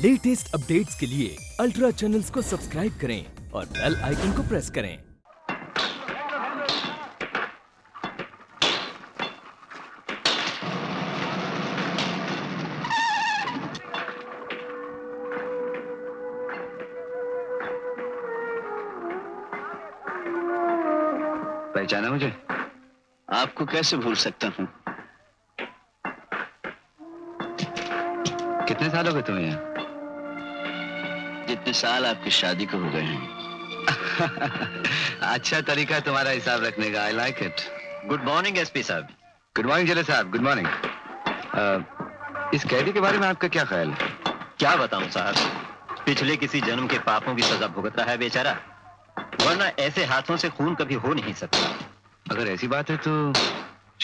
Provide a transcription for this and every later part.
Latest updates के लिए ultra channels को सब्सक्राइब करें और बेल आइकन को प्रेस करें। पहचाना मुझे? आपको कैसे भूल सकता हूँ? कितने साल हो गए तुम्हें यहाँ? जितने साल आपकी शादी को हो गए हैं। अच्छा तरीका है तुम्हारा हिसाब रखने का। I like it. Good morning SP साहब। गुड मॉर्निंग जेलर साहब, गुड मॉर्निंग। इस कैदी के बारे में आपका क्या ख्याल है? क्या बताऊं साहब, पिछले किसी जन्म के पापों की सजा भुगत रहा है बेचारा, वरना ऐसे हाथों से खून कभी हो नहीं सकता। अगर ऐसी बात है तो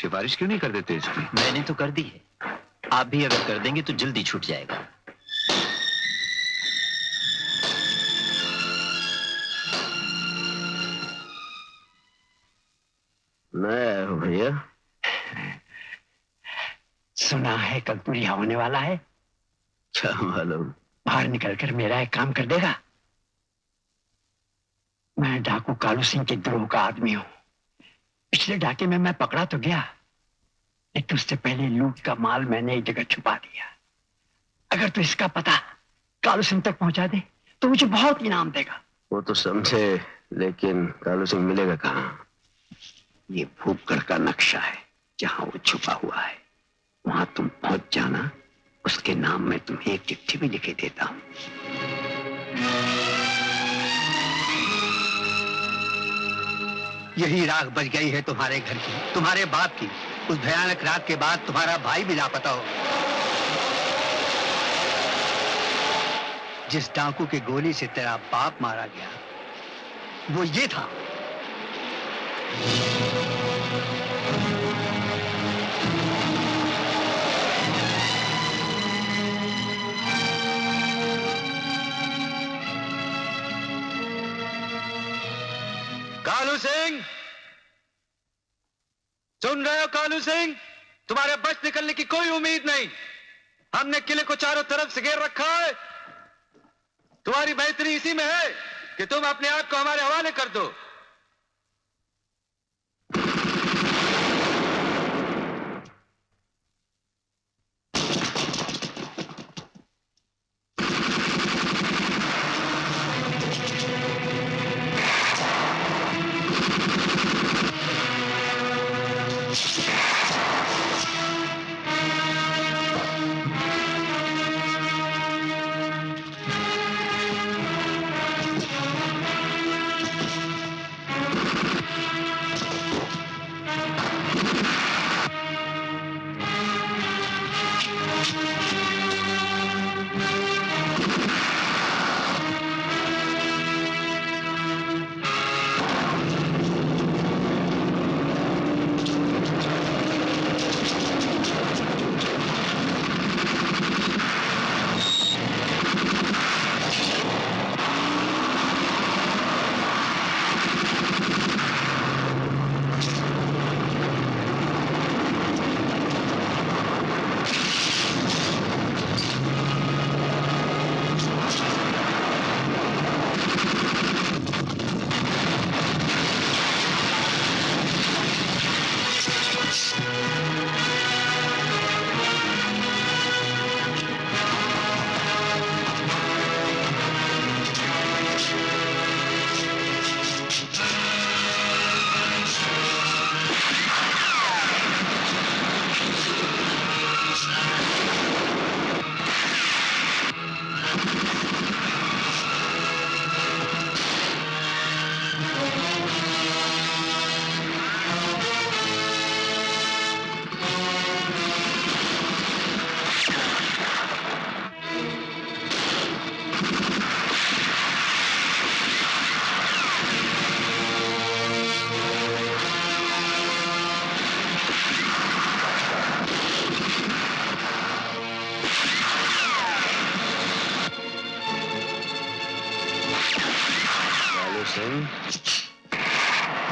सिफारिश क्यों नहीं कर देते इसकी? मैंने तो कर दी है, आप भी अगर कर देंगे तो जल्दी छूट जाएगा। मैं हूं भैया। सुना है कल तू रिहा होने वाला है। क्या मालूम। बाहर निकलकर मेरा एक काम कर देगा। मैं डाकू कालू सिंह के गिरोह का आदमी हूं। पिछले डाके में मैं पकड़ा तो गया, लेकिन उससे पहले लूट का माल मैंने एक जगह छुपा दिया। अगर तू इसका पता कालू सिंह तक पहुंचा दे तो मुझे बहुत इनाम देगा। वो तो समझे, लेकिन कालू सिंह मिलेगा कहाँ? ये भूपगढ़ का नक्शा है, जहां वो छुपा हुआ है वहां तुम पहुंच जाना। उसके नाम में तुम्हें एक चिट्ठी भी लिखे देता हूं। यही राख बच गई है तुम्हारे घर की, तुम्हारे बाप की। उस भयानक रात के बाद तुम्हारा भाई भी लापता हो। जिस डाकू की गोली से तेरा बाप मारा गया वो ये था। कालू सिंह, सुन रहे हो कालू सिंह? तुम्हारे बच निकलने की कोई उम्मीद नहीं। हमने किले को चारों तरफ से घेर रखा है। तुम्हारी बेहतरी इसी में है कि तुम अपने आप को हमारे हवाले कर दो।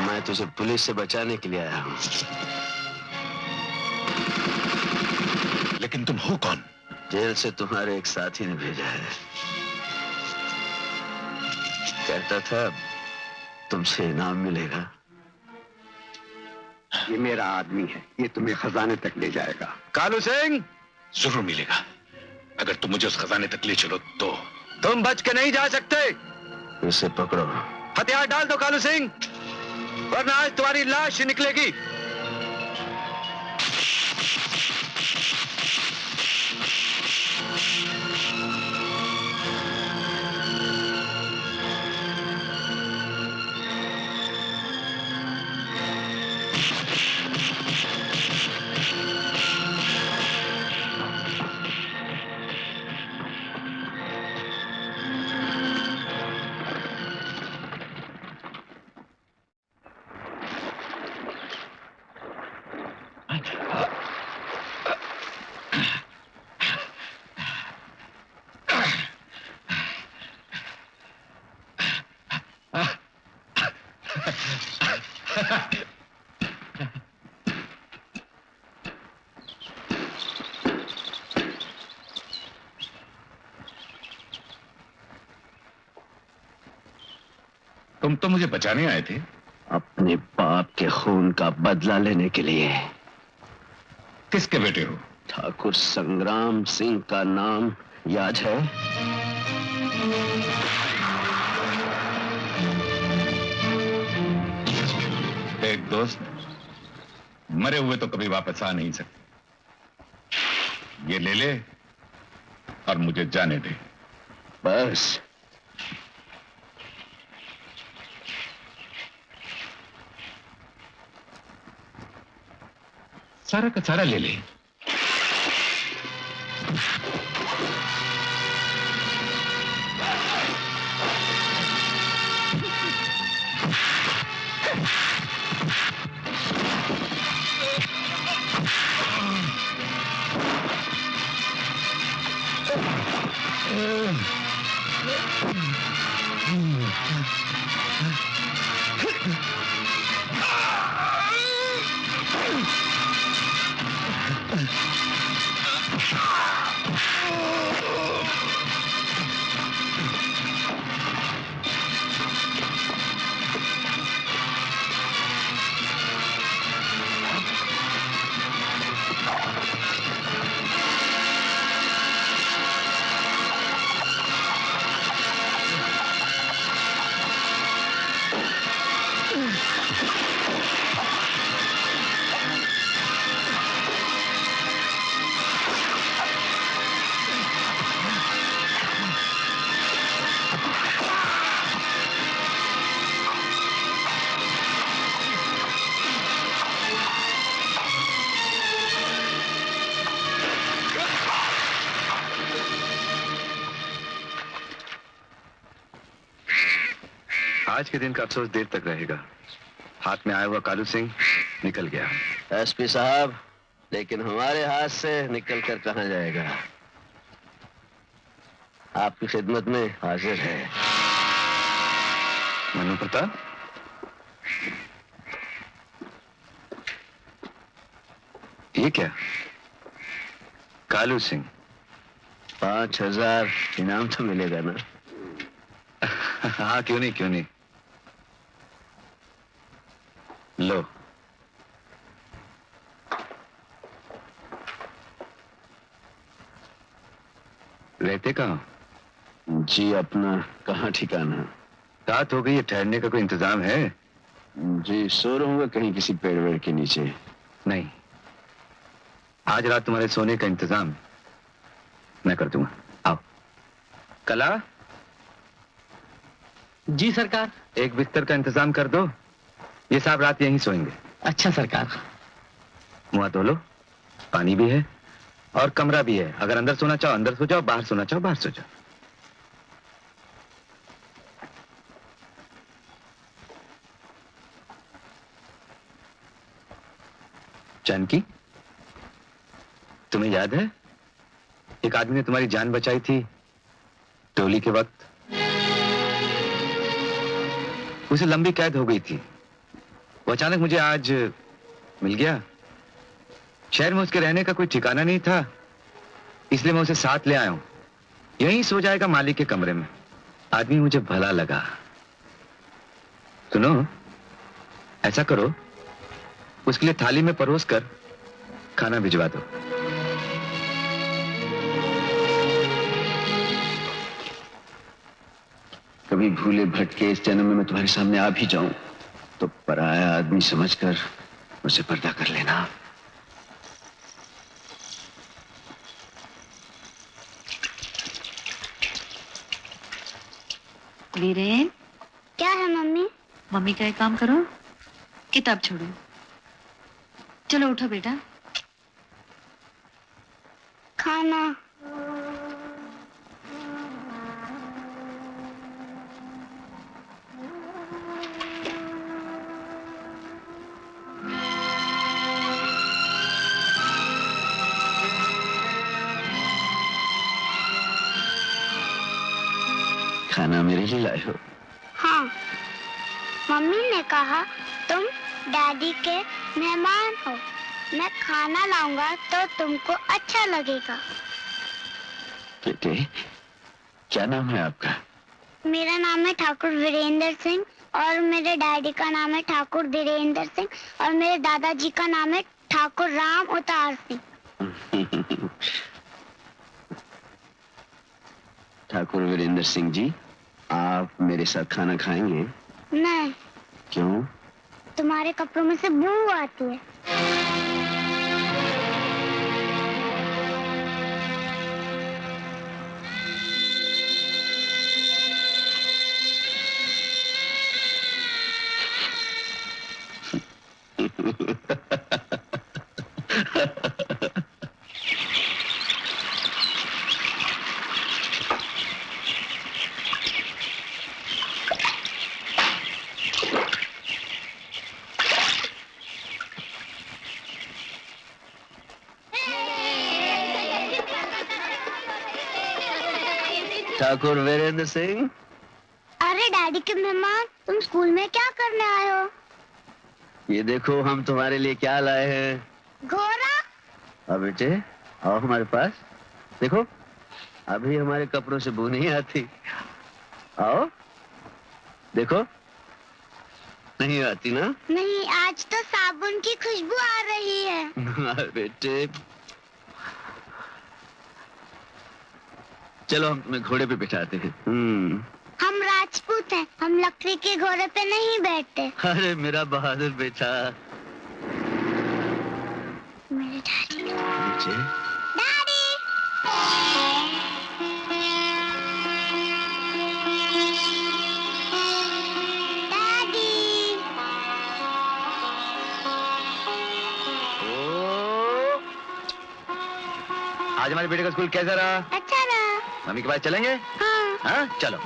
मैं तुझे पुलिस से बचाने के लिए आया हूँ। लेकिन तुम हो कौन? जेल से तुम्हारे एक साथी ने भेजा है। कहता था तुमसे इनाम मिलेगा। ये मेरा आदमी है, ये तुम्हें खजाने तक ले जाएगा। कालू सिंह, जरूर मिलेगा, अगर तुम मुझे उस खजाने तक ले चलो तो। तुम बच के नहीं जा सकते। इसे पकड़ो। हथियार डाल दो कालू सिंह, वरना आज तुम्हारी लाश ही निकलेगी। तुम तो मुझे बचाने आए थे। अपने बाप के खून का बदला लेने के लिए। किसके बेटे हो? ठाकुर संग्राम सिंह का नाम याद है? एक दोस्त, मरे हुए तो कभी वापस आ नहीं सकते। ये ले ले और मुझे जाने दे। बस सारा का सारा ले ले। आज के दिन का अफसोस देर तक रहेगा। हाथ में आया हुआ कालू सिंह निकल गया। एसपी साहब, लेकिन हमारे हाथ से निकल कर कहां जाएगा? आपकी खिदमत में हाजिर है। मनु प्रताप, ये क्या? कालू सिंह। 5000 इनाम तो मिलेगा ना? हाँ, क्यों नहीं, क्यों नहीं। लो। रहते कहाँ? जी अपना कहाँ ठिकाना? रात हो गई है, ठहरने का कोई इंतजाम है? जी सो रहूंगा कहीं किसी पेड़ वेड़ के नीचे। नहीं, आज रात तुम्हारे सोने का इंतजाम मैं कर दूंगा। आओ। कला, जी सरकार। एक बिस्तर का इंतजाम कर दो। ये साहब रात यहीं सोएंगे। अच्छा सरकार। मुंह धो लो, पानी भी है और कमरा भी है। अगर अंदर सोना चाहो अंदर सो जाओ, बाहर सोना चाहो बाहर सो जाओ। जानकी, तुम्हें याद है एक आदमी ने तुम्हारी जान बचाई थी टोली के वक्त? उसे लंबी कैद हो गई थी। वो अचानक मुझे आज मिल गया। शहर में उसके रहने का कोई ठिकाना नहीं था, इसलिए मैं उसे साथ ले आया हूं। यहीं सो जाएगा मालिक के कमरे में। आदमी मुझे भला लगा। सुनो, ऐसा करो, उसके लिए थाली में परोस कर खाना भिजवा दो। कभी भूले भटके इस जन्म में मैं तुम्हारे सामने आ भी जाऊं तो पराया आदमी समझकर मुझसे पर्दा कर लेना। वीरेन, क्या है मम्मी? मम्मी का एक काम करो, किताब छोड़ो। चलो उठो बेटा। खाना। खाना मेरे लिए लाए हो? हाँ, मम्मी ने कहा तुम डैडी के मेहमान हो, मैं खाना लाऊंगा तो तुमको अच्छा लगेगा। बेटे, क्या नाम है आपका? मेरा नाम है ठाकुर वीरेंद्र सिंह और मेरे डैडी का नाम है ठाकुर धीरेंद्र सिंह और मेरे दादाजी का नाम है ठाकुर राम अवतार सिंह। ठाकुर वीरेंद्र सिंह जी, आप मेरे साथ खाना खाएंगे? नहीं। क्यों? तुम्हारे कपड़ों में से बू आती है। ठाकुर वीरेंद्र सिंह। अरे डैडी के मेहमान, तुम स्कूल में क्या करने आए हो? ये देखो हम तुम्हारे लिए क्या लाए हैं। घोड़ा? अब बेटे आओ हमारे पास। देखो अभी हमारे कपड़ों से बू नहीं आती। आओ देखो, नहीं आती ना? नहीं, आज तो साबुन की खुशबू आ रही है। बेटे चलो हम तुम्हें घोड़े पे बिठाते हैं। हम राजपूत हैं, हम लकड़ी के घोड़े पे नहीं बैठते। अरे मेरा बहादुर बेटा। मेरे डैडी। डैडी। आज हमारे बेटे का स्कूल कैसा रहा? अच्छा रहा। मम्मी के पास चलेंगे? हाँ। हाँ चलो।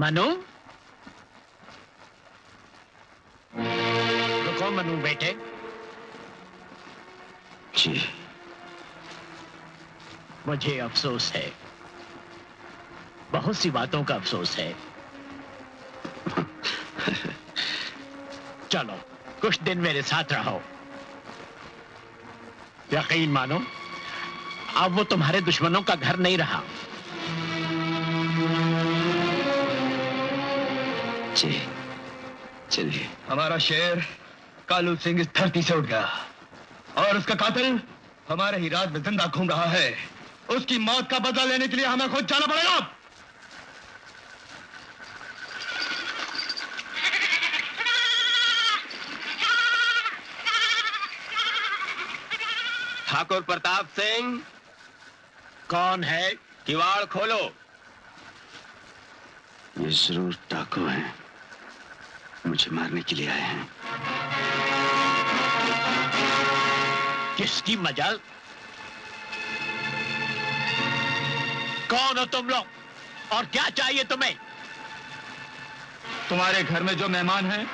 मनु, रुको मनु बेटे। जी। मुझे अफसोस है, बहुत सी बातों का अफसोस है। चलो कुछ दिन मेरे साथ रहो। यकीन मानो अब वो तुम्हारे दुश्मनों का घर नहीं रहा। जी चलिए। हमारा शेर कालू सिंह इस धरती से उठ गया और उसका कातिल हमारे ही राज में जिंदा घूम रहा है। उसकी मौत का बदला लेने के लिए हमें खुद जाना पड़ेगा। ठाकुर प्रताप सिंह। कौन है? किवाड़ खोलो। ये जरूर डाकू हैं, मुझे मारने के लिए आए हैं। किसकी मजाल? कौन हो तुम लोग और क्या चाहिए तुम्हें? तुम्हारे घर में जो मेहमान है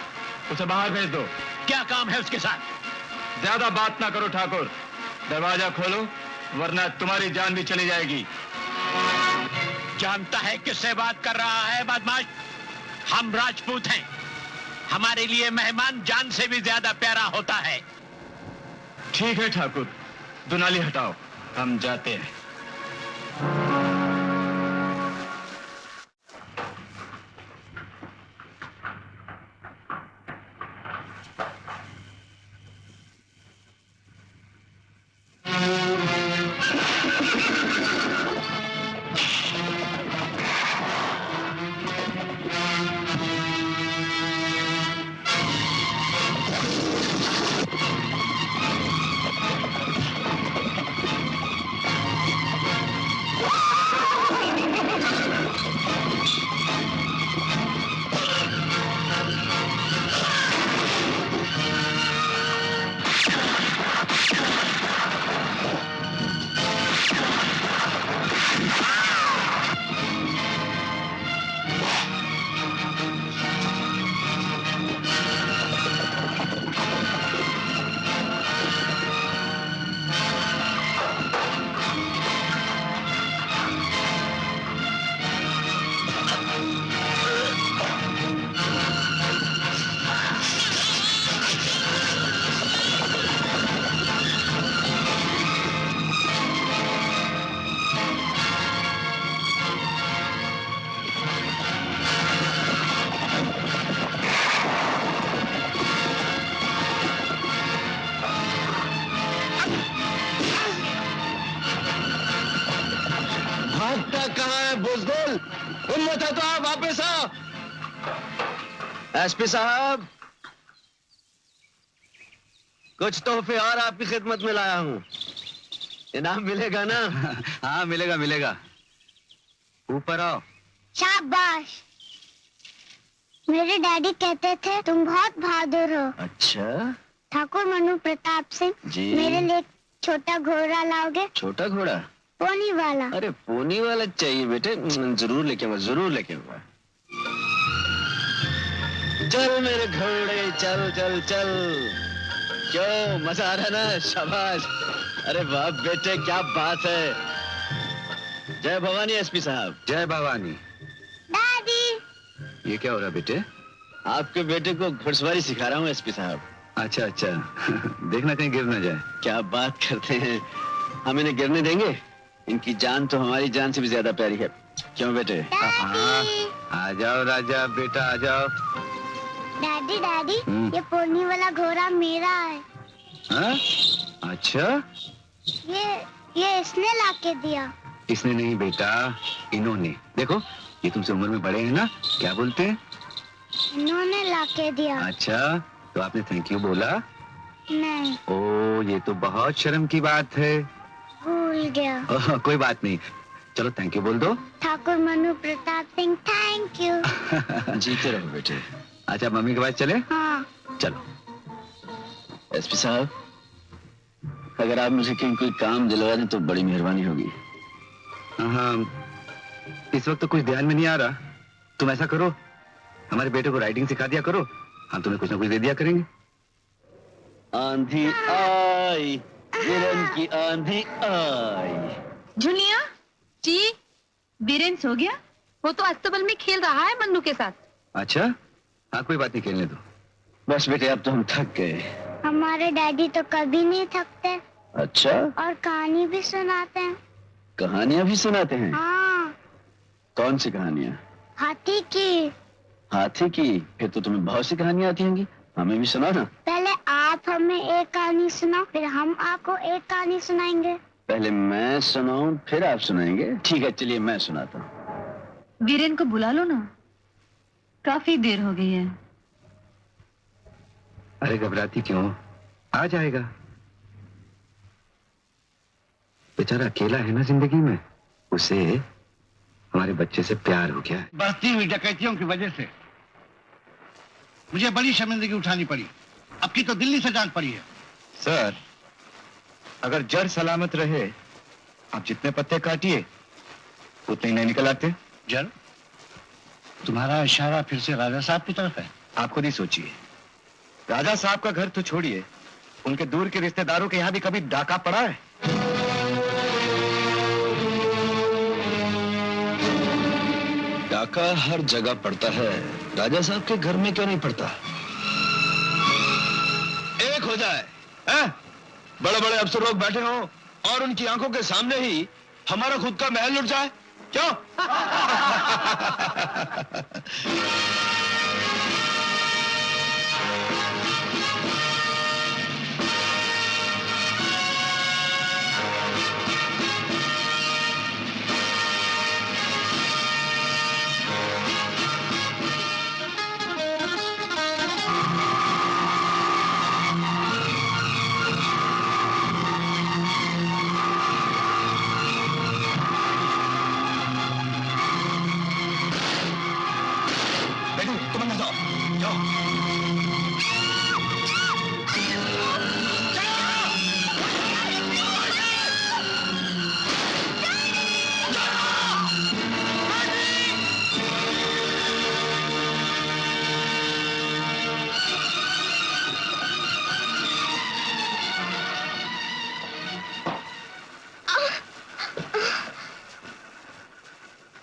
उसे बाहर भेज दो। क्या काम है उसके साथ? ज्यादा बात ना करो ठाकुर, दरवाजा खोलो वरना तुम्हारी जान भी चली जाएगी। जानता है किससे बात कर रहा है बदमाश? हम राजपूत हैं, हमारे लिए मेहमान जान से भी ज्यादा प्यारा होता है। ठीक है ठाकुर, दुनाली हटाओ, हम जाते हैं। हिम्मत है तो आप वापस आओ। एसपी साहब, कुछ तोहफे और आपकी खिदमत में लाया हूँ। इनाम मिलेगा ना? हाँ मिलेगा मिलेगा। ऊपर आओ। शाबाश। मेरे डैडी कहते थे तुम बहुत बहादुर हो। अच्छा। ठाकुर मनु प्रताप सिंह जी। मेरे लिए छोटा घोड़ा लाओगे? छोटा घोड़ा? पोनी वाला। अरे पोनी वाला चाहिए बेटे, जरूर लेके आऊंगा, जरूर लेके आऊंगा। चल मेरे घोड़े चल चल चल। क्यों मजा आ रहा ना? शाबाश। अरे वाह बेटे, क्या बात है। जय भवानी एसपी साहब। जय भवानी। दादी। ये क्या हो रहा बेटे? आपके बेटे को घुड़सवारी सिखा रहा हूँ एसपी साहब। अच्छा अच्छा। देखना कहीं गिर ना जाए। क्या बात करते हैं, हम इन्हें गिरने देंगे? इनकी जान तो हमारी जान से भी ज्यादा प्यारी है। क्यों बेटे? आ जाओ राजा बेटा, आ जाओ। डैडी डैडी, ये पोनी वाला घोड़ा मेरा है। हाँ? अच्छा। ये इसने लाके दिया। इसने नहीं बेटा, इन्होंने। देखो ये तुमसे उम्र में बड़े हैं ना, क्या बोलते हैं? इन्होंने लाके दिया। अच्छा, तो आपने थैंक यू बोला? नहीं। ओ, ये तो बहुत शर्म की बात है। भूल गया। कोई बात नहीं, चलो थैंक यू बोल दो। Thakur Manu Pratap Singh thank you. जीते रहो बेटे। अच्छा मम्मी के पास चले? हाँ। चलो। एसपी साहब, अगर आप मुझे कहीं कोई काम दिलवा दें तो बड़ी मेहरबानी होगी। हाँ, इस वक्त तो कुछ ध्यान में नहीं आ रहा। तुम ऐसा करो, हमारे बेटे को राइटिंग सिखा दिया करो, हम तुम्हें कुछ ना कुछ दे दिया करेंगे। आंधी आई, वीरन की आंधी आई। जुनिया जी, बीरेन सो गया? वो तो अस्तबल में खेल रहा है मन्नू के साथ। अच्छा, हाँ कोई बात नहीं, खेलने दो। बस बेटे अब तो हम थक गए। हमारे डैडी तो कभी नहीं थकते। अच्छा? और कहानी भी सुनाते हैं। कहानियां भी सुनाते हैं? हाँ। कौन सी कहानियां? हाथी की। हाथी की? फिर तो तुम्हें बहुत सी कहानियां आती होंगी, हमें भी सुनाओ ना। पहले आप हमें एक कहानी सुनाओ, फिर हम आपको एक कहानी सुनाएंगे। पहले मैं सुनाऊं फिर आप सुनाएंगे? ठीक है, चलिए मैं सुनाता हूँ। वीरेन को बुला लो ना, काफी देर हो गई है। अरे घबराती क्यों, आ जाएगा। बेचारा अकेला है ना जिंदगी में, उसे हमारे बच्चे से प्यार हो गया है। बढ़ती हुई डकैतियों की वजह से मुझे बड़ी शर्मिंदगी उठानी पड़ी। अब की तो दिल्ली से डांट पड़ी है। सर, अगर जड़ सलामत रहे, आप जितने पत्ते काटिए उतने ही नहीं निकल आते। जड़? तुम्हारा इशारा फिर से राजा साहब की तरफ है? आप खुद ही सोचिए, राजा साहब का घर तो छोड़िए, उनके दूर के रिश्तेदारों के यहाँ भी कभी डाका पड़ा है? डाका हर जगह पड़ता है, राजा साहब के घर में क्यों नहीं पड़ता? एक हो जाए, बड़े बड़े अफसर लोग बैठे हों और उनकी आंखों के सामने ही हमारा खुद का महल लुट जाए, क्यों?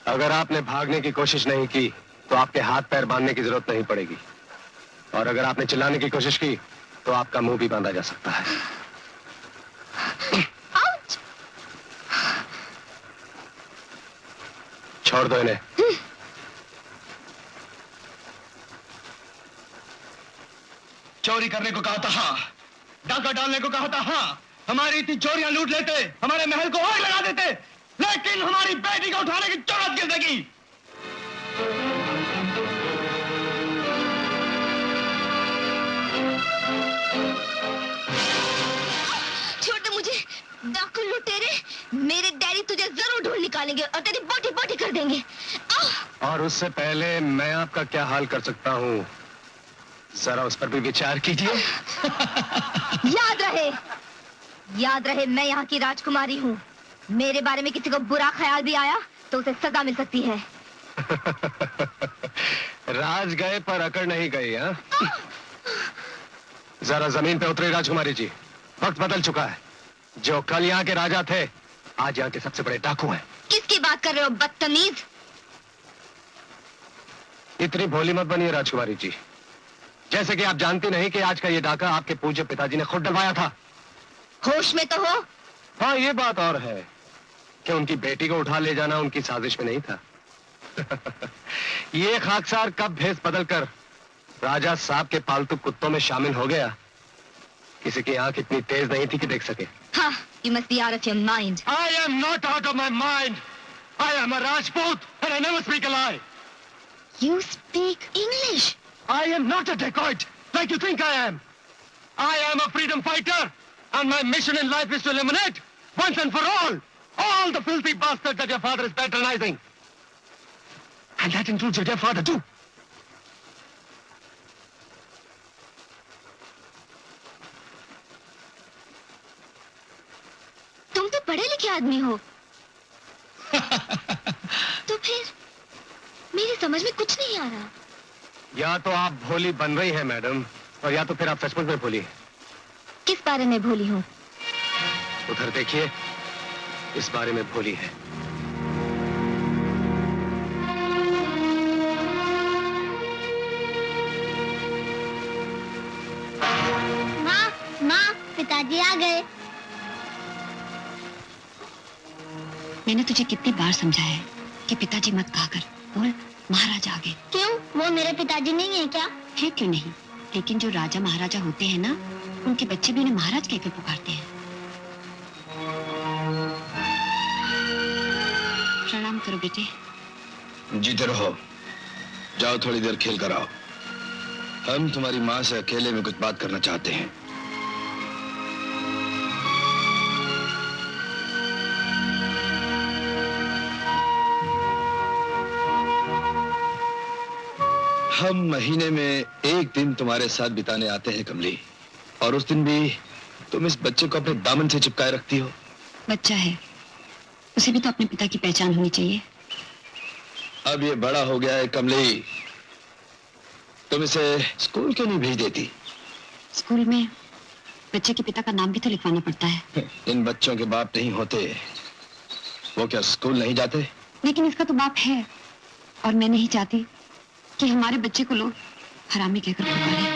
अगर आपने भागने की कोशिश नहीं की तो आपके हाथ पैर बांधने की जरूरत नहीं पड़ेगी, और अगर आपने चिल्लाने की कोशिश की तो आपका मुंह भी बांधा जा सकता है। छोड़ दो इन्हें। चोरी करने को कहा था हाँ, डाका डालने को कहा था हाँ, हमारी इतनी चोरियां लूट लेते, हमारे महल को आग लगा देते, लेकिन हमारी बेटी को उठाने की जरूरत किस लगी? छोड़ दे मुझे, डाकू लुटेरे, मेरे डैडी तुझे जरूर ढूंढ निकालेंगे और तेरी बोटी बोटी कर देंगे। और उससे पहले मैं आपका क्या हाल कर सकता हूँ, जरा उस पर भी विचार कीजिए। याद रहे मैं यहाँ की राजकुमारी हूँ। मेरे बारे में किसी को बुरा ख्याल भी आया तो उसे सजा मिल सकती है। राज गए पर अकड़ नहीं गई, हाँ? जरा जमीन पे उतरे राजकुमारी जी, वक्त बदल चुका है। जो कल यहाँ के राजा थे आज यहाँ के सबसे बड़े डाकू हैं। किसकी बात कर रहे हो बदतमीज? इतनी भोली मत बनिए राजकुमारी जी, जैसे कि आप जानती नहीं कि आज का ये डाका आपके पूज्य पिताजी ने खुद डलवाया था। होश में तो हो? हाँ, ये बात और है कि उनकी बेटी को उठा ले जाना उनकी साजिश में नहीं था। ये खाकसार कब भेस बदलकर राजा साहब के पालतू कुत्तों में शामिल हो गया, किसी की आंख इतनी तेज नहीं थी कि देख सके। हाँ, you must be out of your mind. I am not out of my mind. I am a Rajput and I never speak a lie. You speak English? I am not a dacoit like you think I am. I am a freedom fighter and my mission in life is to eliminate once and for all the filthy bastards that your father is patronizing. And that includes your dear father too. तुम तो पढ़े लिखे आदमी हो। तो फिर मेरी समझ में कुछ नहीं आ रहा। या तो आप भोली बन रही हैं मैडम, और या तो फिर आप सचमुच में भोली हैं। किस बारे में भोली हूँ? उधर देखिए, इस बारे में भोली है। माँ, पिताजी आ गए। मैंने तुझे कितनी बार समझाया है कि पिताजी मत कहा कर, बोल महाराजा आ गए। क्यों? वो मेरे पिताजी नहीं है क्या? है क्यों नहीं, लेकिन जो राजा महाराजा होते हैं ना, उनके बच्चे भी उन्हें महाराज कहकर पुकारते हैं। प्रणाम करो बेटे। जीते रहो, जाओ थोड़ी देर खेल कर आओ। हम तुम्हारी माँ से अकेले में कुछ बात करना चाहते हैं। हम महीने में एक दिन तुम्हारे साथ बिताने आते हैं कमली, और उस दिन भी तुम इस बच्चे को अपने दामन से चिपकाए रखती हो। बच्चा है, उसे भी तो अपने पिता की पहचान होनी चाहिए। अब ये बड़ा हो गया है कमली, तुम इसे स्कूल क्यों नहीं भेज देती? स्कूल में बच्चे के पिता का नाम भी तो लिखवाना पड़ता है। इन बच्चों के बाप नहीं होते, वो क्या स्कूल नहीं जाते? लेकिन इसका तो बाप है। और मैं नहीं चाहती कि हमारे बच्चे को लोग हरामी कहकर पुकारें।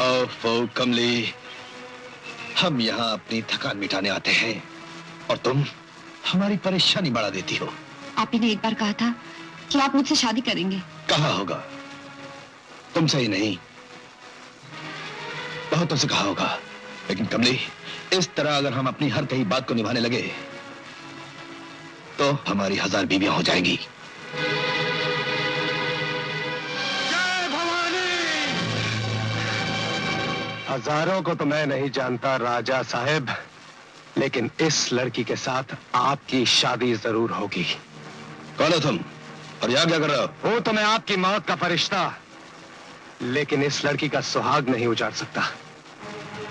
ओफो कमली, हम यहाँ अपनी थकान मिटाने आते हैं और तुम हमारी परेशानी बढ़ा देती हो। आप ही ने एक बार कहा था कि आप मुझसे शादी करेंगे। कहा होगा, तुमसे ही नहीं बहुतों से कहा होगा, लेकिन कमली इस तरह अगर हम अपनी हर कही बात को निभाने लगे तो हमारी 1000 बीवियां हो जाएंगी। हजारों को तो मैं नहीं जानता राजा साहब, लेकिन इस लड़की के साथ आपकी शादी जरूर होगी। कौन हो तुम और यहाँ क्या कर रहे हो? वो तो मैं आपकी मौत का फरिश्ता, लेकिन इस लड़की का सुहाग नहीं उजाड़ सकता।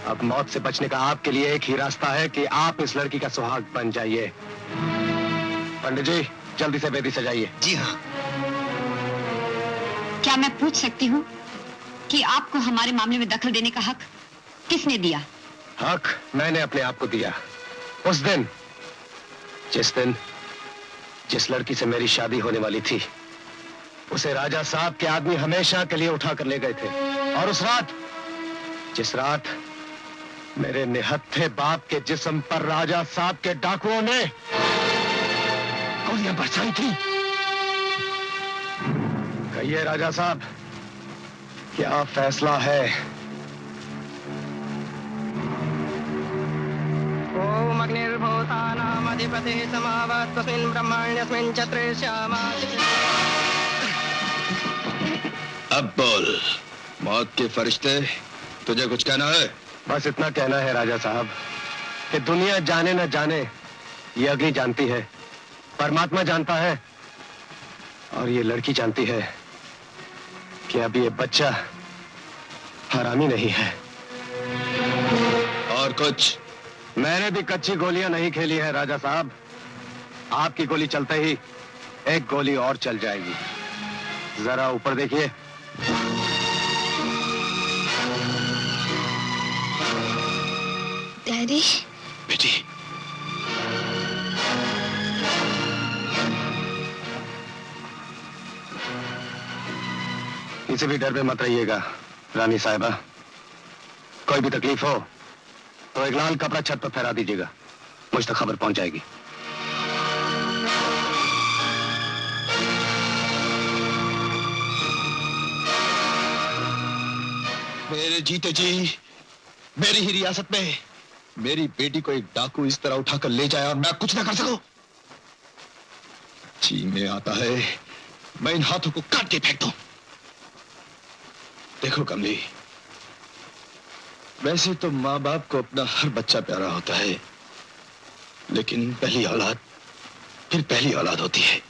अब मौत से बचने का आपके लिए एक ही रास्ता है कि आप इस लड़की का सुहाग बन जाइए। पंडित जी, जल्दी से बेदी सजाइए। जी हाँ। क्या मैं पूछ सकती हूँ कि आपको हमारे मामले में दखल देने का हक किसने दिया? हक मैंने अपने आप को दिया उस दिन जिस लड़की से मेरी शादी होने वाली थी, उसे राजा साहब के आदमी हमेशा के लिए उठा कर ले गए थे। और उस रात, जिस रात मेरे निहत्थे बाप के जिस्म पर राजा साहब के डाकुओं ने गोलियां बरसाई थी। कहिए राजा साहब, क्या फैसला है? ओम अग्निर्भूतानामधिपति समावत् तस्मिन् ब्रह्माण्यस्मिन् चत्रे श्यामा। अब बोल, मौत के फरिश्ते, तुझे कुछ कहना है? बस इतना कहना है राजा साहब कि दुनिया जाने न जाने, ये अग्नि जानती है, परमात्मा जानता है, और ये लड़की जानती है कि अब ये बच्चा हरामी नहीं है। और कुछ? मैंने भी कच्ची गोलियां नहीं खेली है राजा साहब। आपकी गोली चलते ही एक गोली और चल जाएगी। जरा ऊपर देखिए। डैडी। बेटी, किसी भी डर पे मत रहिएगा रानी साहिबा। कोई भी तकलीफ हो तो एक लाल कपड़ा छत पर फहरा दीजिएगा, मुझ तक खबर पहुंच जाएगी। मेरे जीते जी मेरी ही रियासत में मेरी बेटी को एक डाकू इस तरह उठाकर ले जाए और मैं कुछ ना कर सकूं? जी में आता है मैं इन हाथों को काट के फेंक दूं। देखो कमली, वैसे तो माँ बाप को अपना हर बच्चा प्यारा होता है, लेकिन पहली औलाद फिर पहली औलाद होती है।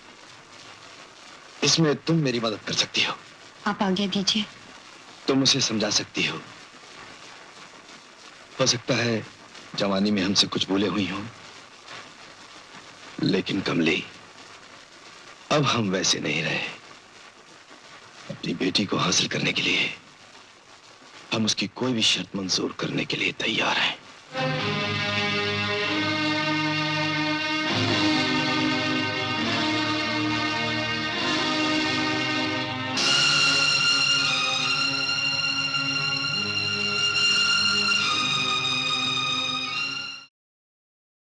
इसमें तुम मेरी मदद कर सकती हो। आप आगे दीजिए। तुम उसे समझा सकती हो सकता है जवानी में हमसे कुछ भूले हुई हो, लेकिन कमली अब हम वैसे नहीं रहे। अपनी बेटी को हासिल करने के लिए हम उसकी कोई भी शर्त मंजूर करने के लिए तैयार हैं।